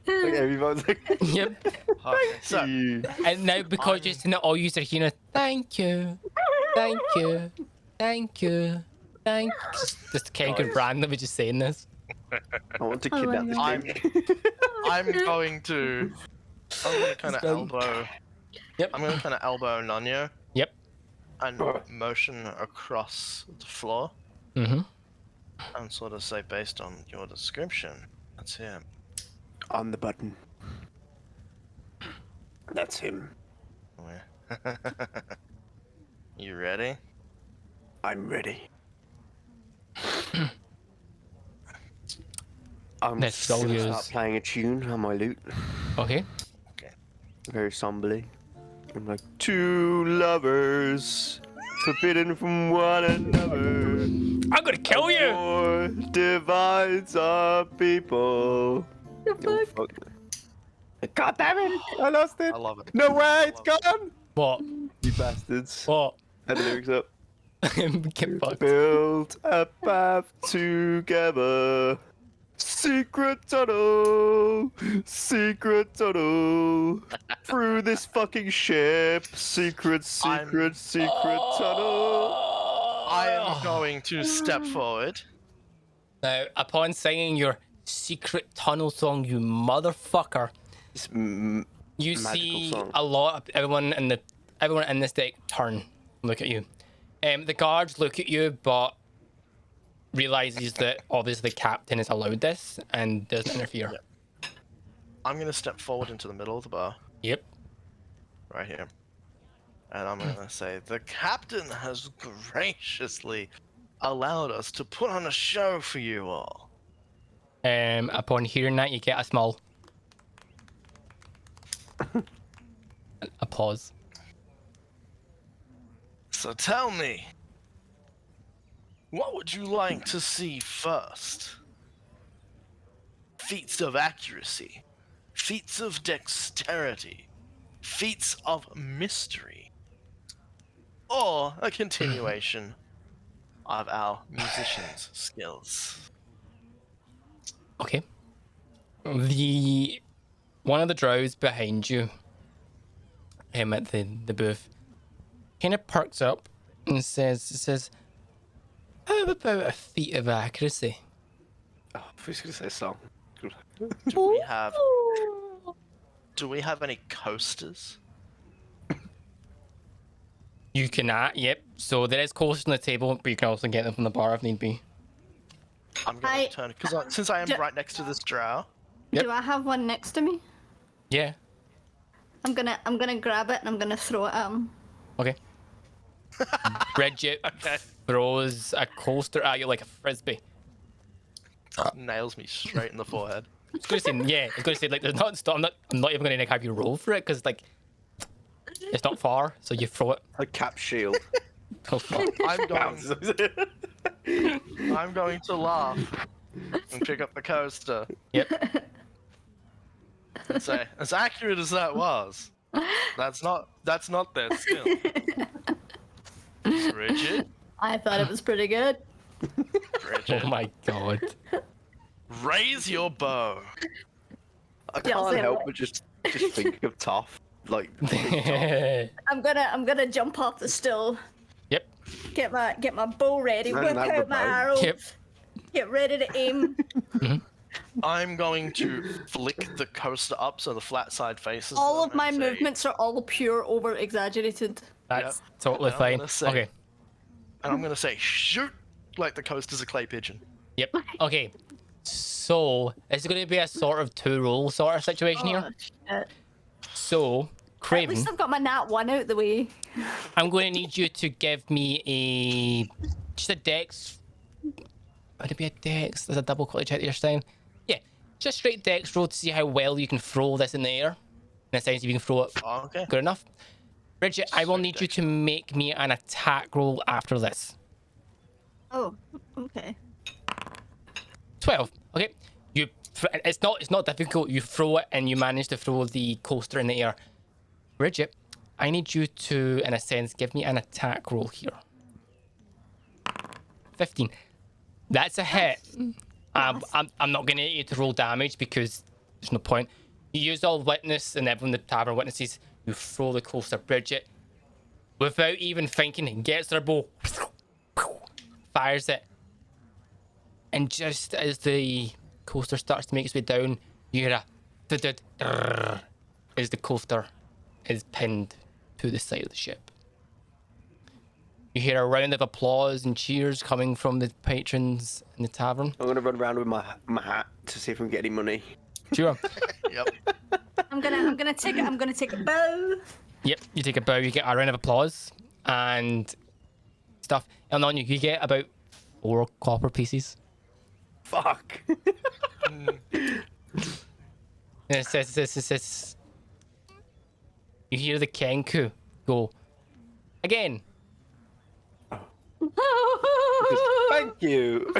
Like everyone's like, yep. Okay, so "You." And now because just now all you are hearing, "Thank you, thank you, thank you, thank." Just Kenku randomly just saying this. I want to Oh my kidnap this God. Kenku. I'm going to kind of elbow. Yep. I'm going to kind of elbow Nanyo Yep. and motion across the floor Mm-hmm. and sort of say, based on your description, that's him. On the button. That's him. You ready? I'm ready. I'm Let's just go gonna use- start playing a tune on my lute, Okay. very somberly. I'm like, two lovers, forbidden from one another. I'm gonna kill you. War divides our people. Oh, fuck. God damn it! I lost it. I love it. No way, it's I love gone. What? You bastards. What? Had the lyrics up. Get fucked. Build a path together. Secret tunnel. Secret tunnel. Through this fucking ship. Secret tunnel. I am going to step forward. Now, upon singing your secret tunnel song, you motherfucker, This you magical see song. a lot of everyone in this deck turn, and look at you. The guards look at you, but realizes that obviously the captain has allowed this and doesn't interfere. I'm going to step forward into the middle of the bar, Yep. right here. And I'm going to say, the captain has graciously allowed us to put on a show for you all. Upon hearing that, you get a small applause. So tell me, what would you like to see first? Feats of accuracy, feats of dexterity, feats of mystery, or a continuation of our musicians' skills? Okay. One of the drows behind you, at the booth, kind of perks up and says, "How about a feat of accuracy?" Oh, I was going to say a song. Do we have any coasters? You can yep. So there is coasters on the table, but you can also get them from the bar if need be. I'm gonna turn because since I am right next to this drow. Yep. Do I have one next to me? Yeah. I'm gonna grab it and I'm gonna throw it at him. Okay. Bridget throws a coaster at you like a frisbee. Nails me straight in the forehead. It's gonna say, yeah. It's gonna say like, there's not stop. I'm not even gonna have you roll for it because like it's not far, so you throw it. A cap shield. Oh, fuck. I'm going to laugh and pick up the coaster. Yep. And say, as accurate as that was, that's not their skill. Bridget, I thought it was pretty good. Bridget, Oh my god. raise your bow. I Yeah, I'll can't say help what? but just think of Toph. Like, I'm gonna jump off the stool. Yep. Get my bow ready. Isn't Whip that out my remote? arrow. Yep. Get ready to aim. I'm going to flick the coaster up so the flat side faces All them of my and say- movements are all pure over exaggerated. That's Yep. totally And I'm fine. gonna say- Okay. And I'm gonna say, shoot, like the coaster's a clay pigeon. Yep. Okay. So it's going to be a sort of two roll sort of situation here. Oh, shit. So At Craven, least I've got my nat 1 out the way. I'm going to need you to give me just a dex. Would it be a dex? There's a double quality check this time. Yeah, just straight dex roll to see how well you can throw this in the air. In a sense, if you can throw it Oh, okay. good enough. Bridget, I will Straight need you dex. to make me an attack roll after this. Oh, okay. 12. Okay. It's not difficult. You throw it and you manage to throw the coaster in the air. Bridget, I need you to, in a sense, give me an attack roll here. 15. That's a hit. I'm not going to get you to roll damage because there's no point. You use all witness and everyone in the tavern witnesses. You throw the coaster. Bridget, without even thinking, gets their bow, fires it. And just as the coaster starts to make its way down, you hear a as the coaster is pinned to the side of the ship. You hear a round of applause and cheers coming from the patrons in the tavern. I'm gonna run around with my hat to see if we can get any money. Sure. Yep. I'm gonna take a bow. Yep, you take a bow, you get a round of applause and stuff. And on you get about 4 copper pieces. Fuck. And it says, you hear the Kenku go, again. Thank you.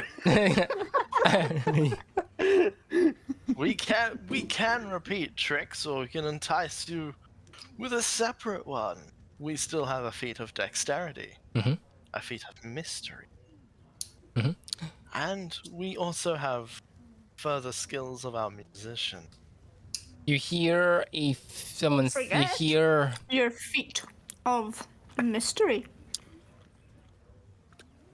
We can repeat tricks, or we can entice you with a separate one. We still have a feat of dexterity, a feat of mystery, and we also have further skills of our musician. You hear you Forget. hear Your feat of mystery.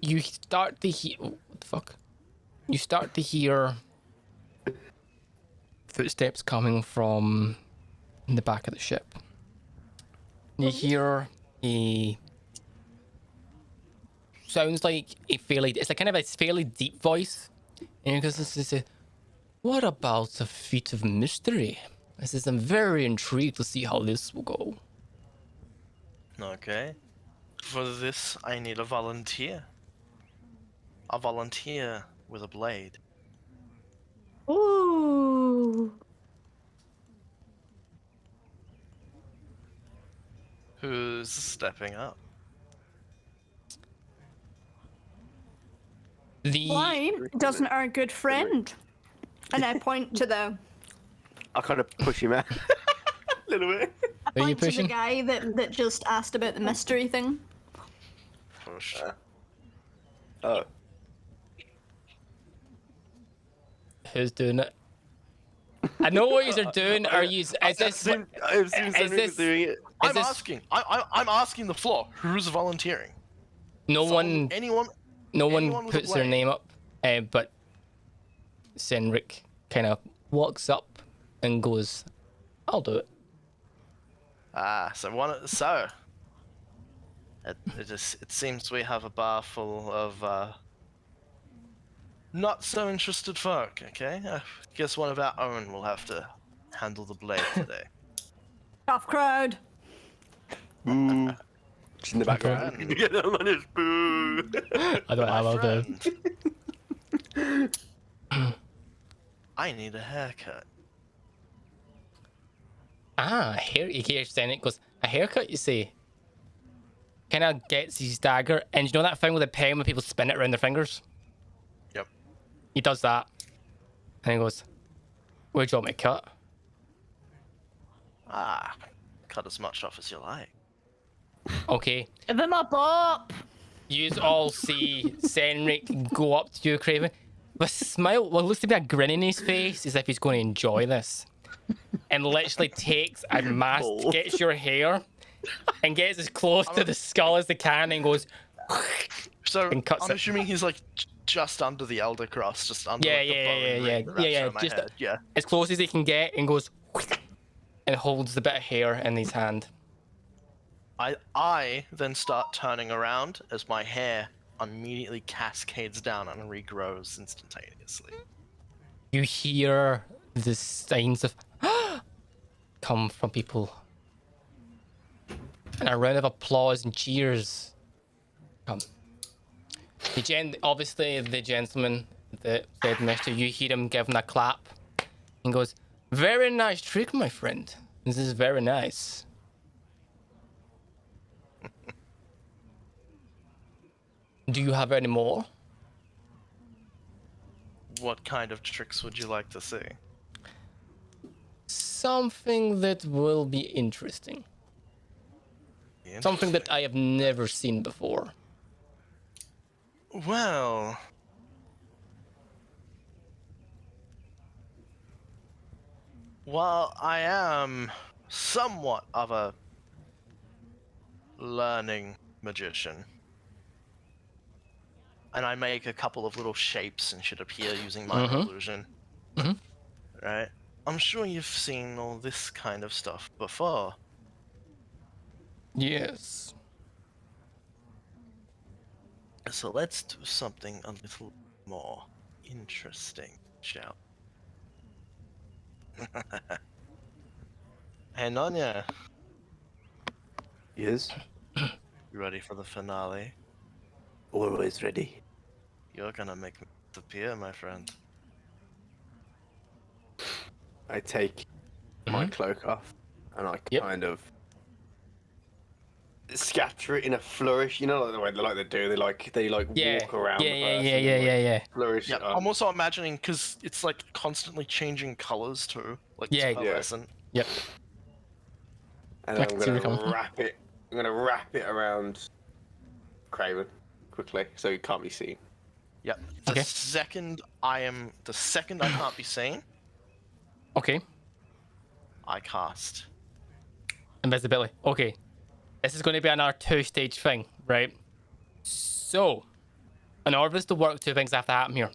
you start to hear what the fuck? You start to hear footsteps coming from the back of the ship. You hear a sounds like a fairly it's like kind of a fairly deep voice. And because this is what about a feat of mystery? This is I'm very intrigued to see how this will go. Okay. For this, I need a volunteer. A volunteer with a blade. Ooh. Who's stepping up? Why doesn't our good friend? And I point to the. I kind of push him out a little bit. I Are you point to the pushing? guy that just asked about the mystery thing. Push. Oh. Who's doing it? I know what you're doing. Are you? Is this? I've seen this- doing it. I'm this- asking. I'm asking the floor. Who's volunteering? No one. Anyone? No anyone one with a puts their blade? name up. But Senric kind of walks up and goes, "I'll do it." So it seems we have a bar full of not so interested folk. Okay, I guess one of our own will have to handle the blade today. Tough crowd. Boo. Just in the background. friend. Get him on his boo. I don't have all the. Friend. I need a haircut. You hear Senric goes, "A haircut, you say?" Kind of gets his dagger, and you know that thing with the pen when people spin it around their fingers? Yep. He does that, and he goes, "Where do you want me to cut?" Cut as much off as you like. Okay. Give him a bop. You all see Senric go up to you, Craven, with a smile. Well, looks to be a grin in his face, as if he's going to enjoy this, and literally takes a mask, Oh. gets your hair, and gets as close to the skull as they can, and goes. So And cuts I'm it. assuming he's like just under the Elder Cross, just under Yeah, like, the yeah, bowling yeah, ring yeah, that wraps yeah, around my just- head. Yeah. As close as he can get, and goes. And holds the bit of hair in his hand. I then start turning around as my hair immediately cascades down and regrows instantaneously. You hear the signs of come from people. And a round of applause and cheers come. Obviously, the gentleman that said Mister, you hear him give him a clap and goes, "Very nice trick, my friend. This is very nice." Do you have any more? What kind of tricks would you like to see? Something that will be interesting. Something that I have never seen before. Well, while I am somewhat of a learning magician, and I make a couple of little shapes and should appear using my illusion, right? I'm sure you've seen all this kind of stuff before. Yes. So let's do something a little more interesting, shall we? Hey, Nanya, Yes. you ready for the finale? Always ready. You're gonna make me disappear, my friend. I take my cloak off and I Yep. kind of scatter it in a flourish. You know, like the way they do. They Yeah. walk around. Yeah, the yeah, person yeah, and, yeah, like, yeah, yeah. Flourish. Yeah, it I'm up. also imagining because it's like constantly changing colors too, like Yeah. it's Yeah. pearlescent. Yep. And I then can I'm see where you're coming gonna from. wrap it. I'm gonna wrap it around Craven quickly, so he can't be seen. Yep. Okay. The second I can't be seen, Okay. I cast. Invisibility. Okay. This is going to be another 2-stage thing, right? So, in order for this to work, 2 things have to happen here.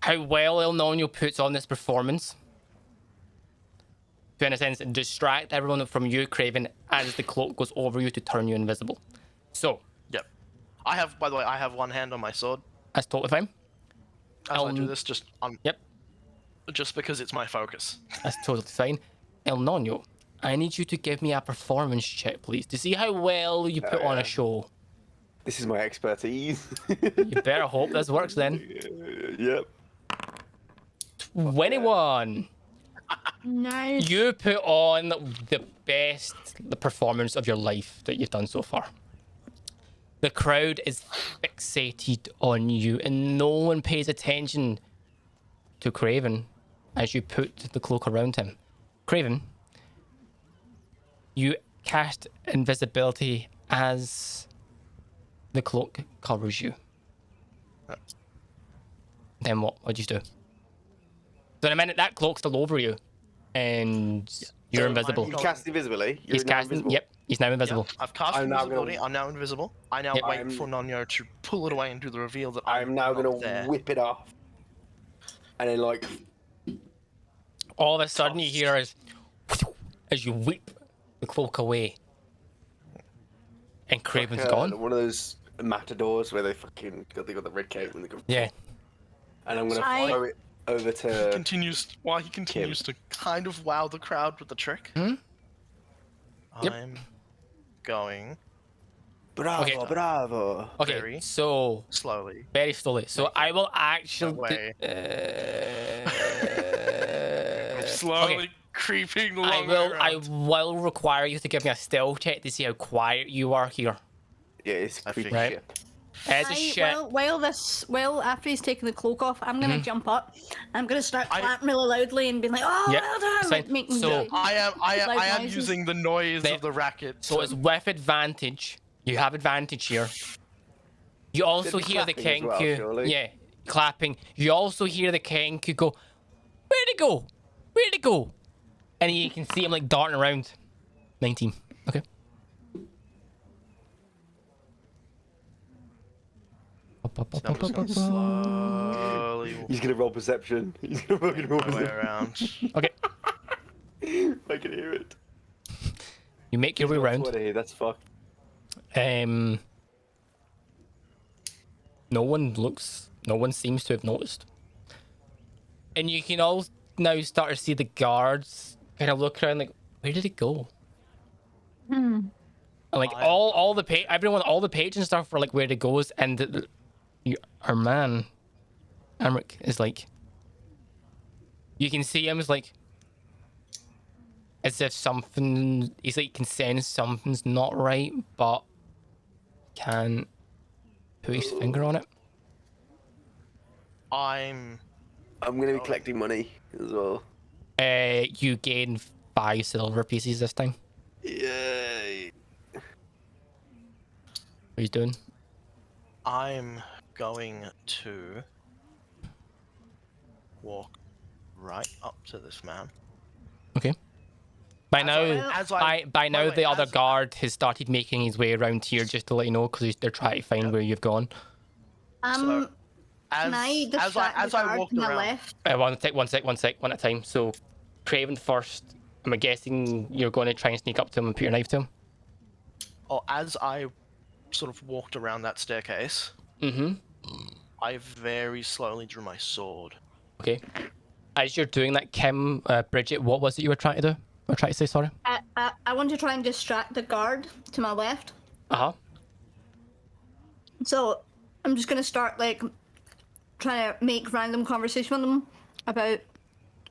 How well El Nino puts on this performance to, in a sense, distract everyone from you, Craven, as the cloak goes over you to turn you invisible. So, Yep. By the way, I have one hand on my sword that's totally fine. as I do this, just because it's my focus. That's totally fine. El Nino, I need you to give me a performance check, please, to see how well you put on a show. This is my expertise. You better hope this works then. Yep. 21. Nice. You put on the best performance of your life that you've done so far. The crowd is fixated on you, and no one pays attention to Kraken as you put the cloak around him. Kraken, you cast invisibility as the cloak covers you. Then what? What'd you do? So in a minute, that cloak's still over you, and you're invisible. You cast invisibility. He's casting. Yep, he's now invisible. Yep, I've cast invisibility. I'm now invisible. I now wait for Nonyo to pull it away and do the reveal that I'm now not gonna there. whip it off, and then like All of a sudden, you hear as you whip the cloak away, and Kraven's gone. one of those matadors where they got the red cape when they go. Yeah. And I'm gonna throw it over to. He continues to kind of wow the crowd with the trick. Hmm? Yep. I'm going Bravo, Okay. bravo. Okay, Very so slowly. very slowly. So I will actually. Away. Okay. Slowly creeping along. I will require you to give me a stealth check to see how quiet you are here. Yeah, it's I creepy figured. shit. As a shit. While after he's taken the cloak off, I'm gonna jump up. I'm gonna start clapping really loudly and being like, "Oh, Yep, well done!" it's Like, fine. making So- really I am loud noises. using the noise of the racket. So it's with advantage. You have advantage here. You also be hear the clapping as well, Kenku. surely? Yeah, clapping. You also hear the Kenku go, "Where'd it go? Where'd it go?" And you can see him like darting around. 19. Okay. I'm just gonna slowly He's gonna roll perception. He's gonna fucking roll my way perception. around. Okay. I can hear it. You make your way around. That's fucked. No one seems to have noticed. And you can all now start to see the guards kind of look around like, where did it go? And like all the pages and stuff were like, where it goes, and our man, Amric, is like, you can see him as like, as if he's like, can sense something's not right, but can't put his finger on it. I'm gonna be collecting money as well. You gain 5 silver pieces this time. Yay! What are you doing? I'm going to walk right up to this man. Okay. By now, the other as- guard has started making his way around here just to let you know, because they're trying to find where you've gone. So, Can I distract as the I guard walked to my around, left? One sec, one at a time. So, Kraven first. I'm guessing you're going to try and sneak up to him and put your knife to him. as I sort of walked around that staircase, I very slowly drew my sword. Okay. As you're doing that, Kim, Bridget, what was it you were trying to do? Or trying to say, sorry? I want to try and distract the guard to my left. Uh-huh. So I'm just gonna start like trying to make random conversation with them about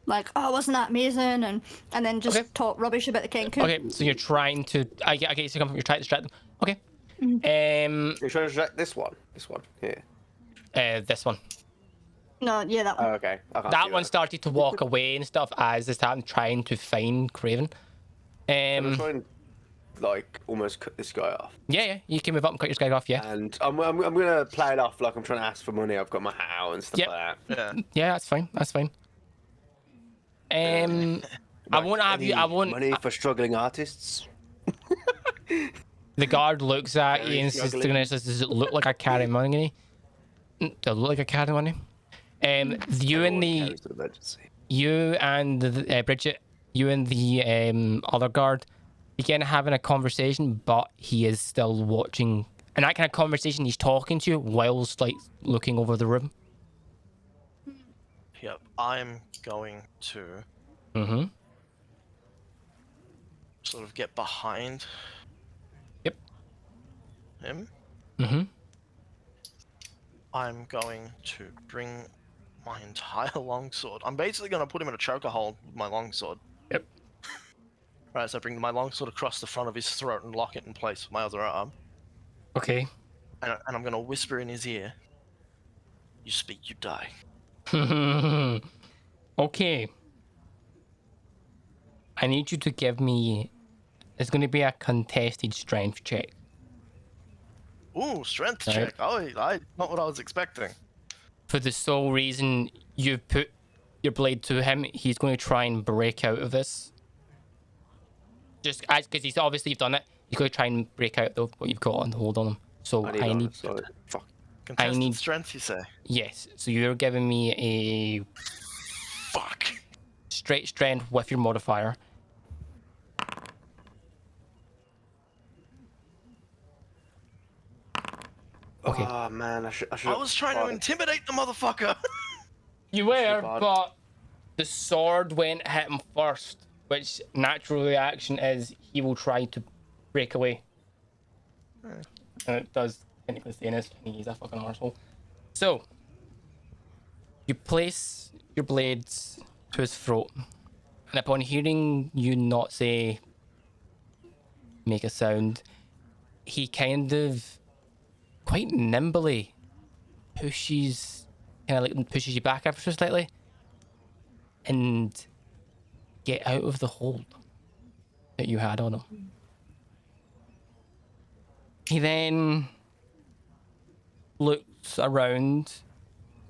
like, oh, wasn't that amazing, and then just Okay. talk rubbish about the Kenku. Okay, so you're trying to... I guess you're trying to distract them. Okay. You're trying to distract this one here. This one. No, yeah, that one. Oh, okay. I can't That see one started to walk away and stuff as this happened, trying to find Kraven. I'm trying like almost cut this guy off, Yeah, you can move up and cut your guy off, yeah. and I'm gonna play it off like I'm trying to ask for money. I've got my hat out and stuff Yep. like that. Yeah. Yeah, that's fine. I won't have you, money for struggling artists. the guard looks at you Very and says, struggling. does it look like I carry money? Does it look like I carry money? You and Bridget, you and the other guard begin having a conversation, but he is still watching. And that kind of conversation, he's talking to you whilst like looking over the room. Yep. I'm going to sort of get behind Yep. him. Mm-hmm. I'm going to bring my entire longsword. I'm basically going to put him in a choker hold with my longsword. Yep. Right, so I bring my longsword across the front of his throat and lock it in place with my other arm. Okay. And I'm going to whisper in his ear, "You speak, you die." Okay. I need you to give me... It's going to be a contested strength check. Ooh, strength Right. check. Oh, not what I was expecting. For the sole reason you've put your blade to him, he's going to try and break out of this. Just because he's obviously done it, he's going to try and break out of what you've got on hold on him. So I need fuck. Contested need- strength, you say? yes. So you're giving me a Fuck. straight strength with your modifier. Okay. Oh man, I should. I was trying to intimidate the motherfucker. You were, bad. but the sword went hit him first, which natural reaction is he will try to break away. And it does technically stay in his, he's a fucking arsehole. So, you place your blades to his throat, and upon hearing you not say, make a sound, he kind of, quite nimbly, pushes you back ever so slightly, and get out of the hold that you had on him. He then looks around,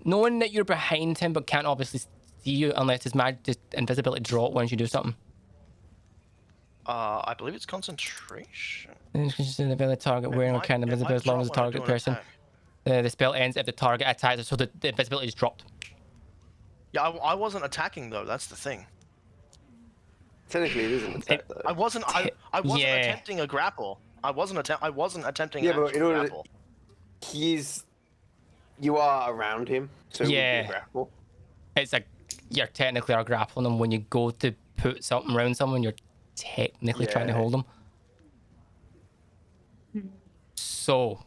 knowing that you're behind him, but can't obviously see you unless his invisibility drop once you do something. I believe it's concentration. And it's just an ability target wearing a kind of invisible as long as the target person. The spell ends if the target attacks, so the invisibility is dropped. Yeah, I wasn't attacking though. That's the thing. Technically, it isn't attack though. I wasn't attempting a grapple. I wasn't attempting an but in actual order, grapple. you are around him, so it would be Yeah. a grapple. It's like you're technically are grappling them when you go to put something around someone. You're technically trying to Yeah. hold them. So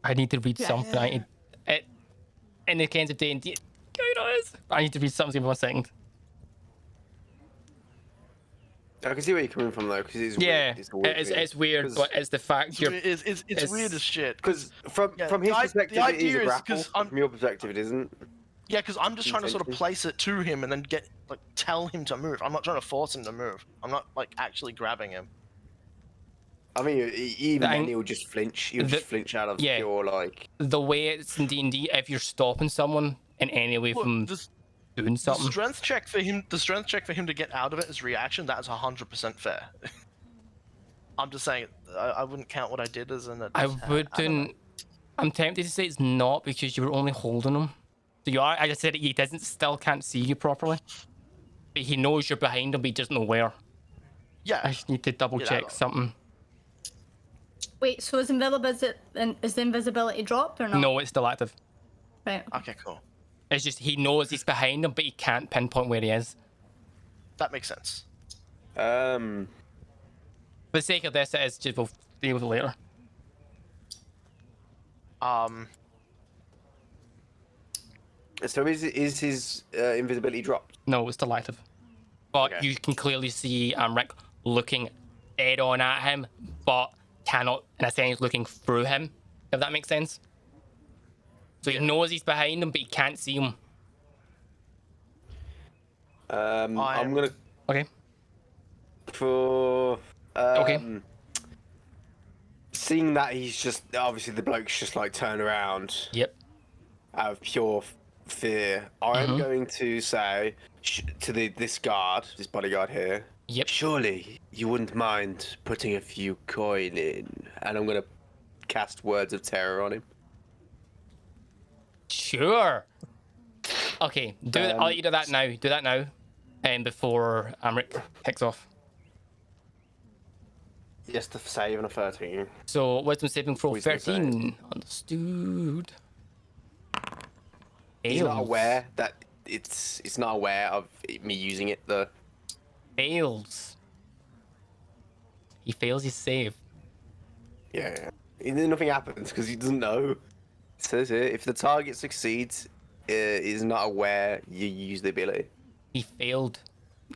I need to read something. I need it in the kinds of D&D. I need to read something for 1 second. I can see where you're coming from though, because it's Yeah, weird. It's a weird thing. it's weird, 'Cause- but it's the fact you're. It's weird as shit. Because from Yeah, his the perspective, it idea is a is grapple. 'cause From your perspective, it isn't. Yeah, because I'm just trying to sort of Intention. place it to him and then tell him to move. I'm not trying to force him to move. I'm not actually grabbing him. I mean, even I- then, he'll just flinch. He'll just flinch out of yeah. pure like. The way it's in D&D, if you're stopping someone in any way from Look, doing the something, strength check for him to get out of it as reaction. That is 100% fair. I'm just saying, I wouldn't count what I did as an attack. I don't know. wouldn't. I'm tempted to say it's not because you were only holding him. So you are. I just said he still can't see you properly. But he knows you're behind him, but he doesn't know where. Yeah. I just need to double Yeah, check that- something. Wait, so is the invisibility dropped or not? No, it's still active. Right. Okay, cool. It's just he knows he's behind him, but he can't pinpoint where he is. That makes sense. For the sake of this, it is just we'll deal with it later. So is his invisibility dropped? No, it's still active. But Okay. you can clearly see Rick looking dead on at him, but cannot, in a sense, looking through him, if that makes sense. So he knows he's behind him, but he can't see him. I'm gonna Okay. for Okay. seeing that he's just obviously the bloke's just like turned around Yep. out of pure fear. I am going to say to this bodyguard here. Yep. Surely you wouldn't mind putting a few coin in, and I'm gonna cast words of terror on him. Sure. Okay. I'll let you do that now. Do that now. And before Amric kicks off. Yes, to save on a 13. So wisdom saving throw Wisdom 13. Understood. He's not Fails. aware that it's not aware of me using it though. Fails. He fails his save. Yeah. And then nothing happens because he doesn't know. It says here, if the target succeeds, is not aware you use the ability. He failed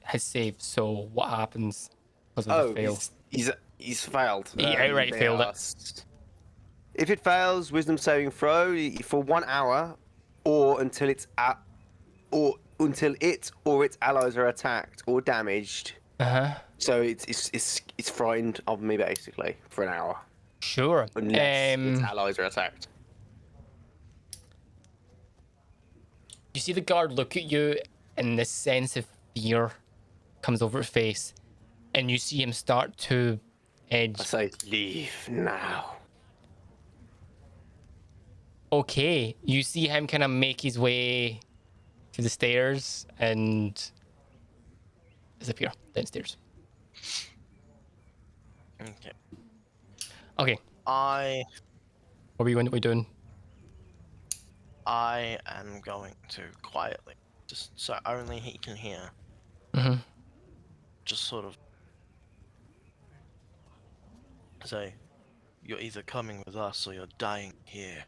his save, so what happens because of the Oh, fail? he's failed. He outright They failed it. asked, if it fails, wisdom saving throw for 1 hour, or until it or its allies are attacked or damaged. So it's frightened of me basically for an hour, Sure. unless its allies are attacked. You see the guard look at you, and this sense of fear comes over his face, and you see him start to edge. I say, leave now. Okay, you see him kind of make his way to the stairs and disappear downstairs. Okay. Okay. I What were you going to be doing? I am going to quietly, just so only he can hear, just sort of say, you're either coming with us or you're dying here.